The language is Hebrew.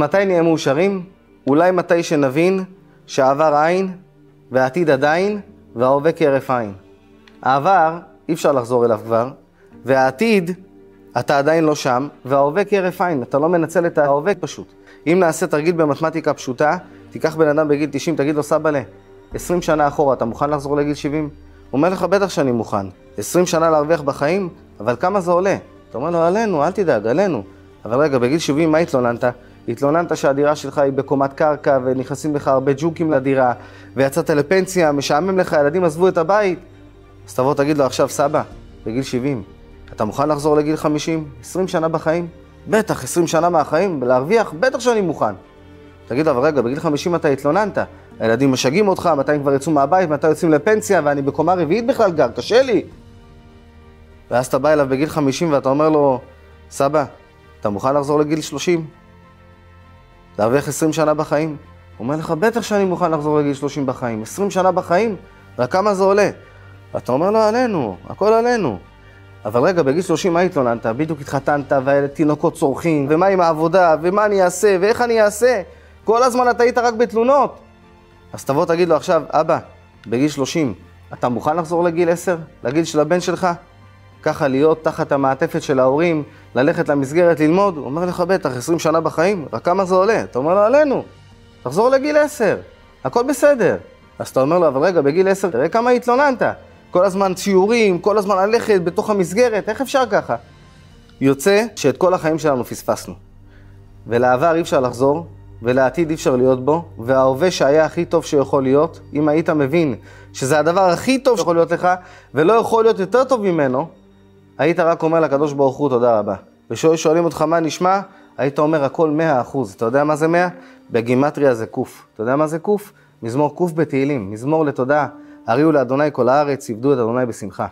מתי נהיה מאושרים? אולי מתי שנבין שהעבר עין והעתיד עדיין וההווה כהרף עין. העבר אי אפשר לחזור אליו כבר, והעתיד אתה עדיין לא שם, וההווה כהרף עין, אתה לא מנצל את ההווה פשוט. אם נעשה תרגיל במתמטיקה פשוטה, תיקח בן אדם בגיל 90, תגיד לו סבא 20 שנה אחורה, אתה מוכן לחזור לגיל 70? הוא אומר לך בטח שאני מוכן. 20 שנה להרוויח בחיים, אבל כמה זה עולה? אתה אומר לו עלינו, אל תדאג, עלינו. אבל רגע, בגיל 70 מה התלוננת? התלוננת שהדירה שלך היא בקומת קרקע ונכנסים לך הרבה ג'וקים לדירה, ויצאת לפנסיה, משעמם לך, ילדים עזבו את הבית. אז תבוא תגיד לו עכשיו סבא, בגיל 70, אתה מוכן לחזור לגיל 50? 20 שנה בחיים? בטח, 20 שנה מהחיים, להרוויח, בטח שאני מוכן. תגיד לו, אבל רגע, בגיל 50 אתה התלוננת, הילדים משגעים אותך, מתי הם כבר יצאו מהבית, מתי יוצאים לפנסיה, ואני בקומה רביעית בכלל גר, קשה לי. ואז אתה בא אליו בגיל 50 ואתה אומר לו, סבא, אתה מוכן לחזור לגיל 30? להרוויח 20 שנה בחיים? הוא אומר לך, בטח שאני מוכן לחזור לגיל 30 בחיים. 20 שנה בחיים? רק כמה זה עולה? ואתה אומר לו, עלינו, הכל עלינו. אבל רגע, בגיל 30 מה התלוננת? בדיוק התחתנת והתינוקות צורכים, ומה עם העבודה, ומה אני אעשה, ואיך אני אעשה? כל הזמן אתה היית רק בתלונות. אז תבוא תגיד לו עכשיו, אבא, בגיל 30, אתה מוכן לחזור לגיל 10? לגיל של הבן שלך? ככה להיות תחת המעטפת של ההורים, ללכת למסגרת ללמוד? הוא אומר לך בטח, 20 שנה בחיים, רק כמה זה עולה? אתה אומר לו, עלינו, תחזור לגיל 10, הכל בסדר. אז אתה אומר לו, אבל רגע, בגיל 10, תראה כמה התלוננת. כל הזמן ציורים, כל הזמן ללכת בתוך המסגרת, איך אפשר ככה? יוצא שאת כל החיים שלנו פספסנו. ולעבר אי אפשר לחזור, ולעתיד אי אפשר להיות בו, וההווה שהיה הכי טוב שיכול להיות, אם היית מבין שזה הדבר הכי טוב שיכול להיות לך, ולא יכול להיות יותר טוב ממנו, היית רק אומר לקדוש ברוך הוא תודה רבה. ושואלים אותך מה נשמע, היית אומר הכל 100%. אתה יודע מה זה 100? בגימטריה זה קוף. אתה יודע מה זה קוף? מזמור קוף בתהילים, מזמור לתודה. הריעו לאדוני כל הארץ, עבדו את אדוני בשמחה.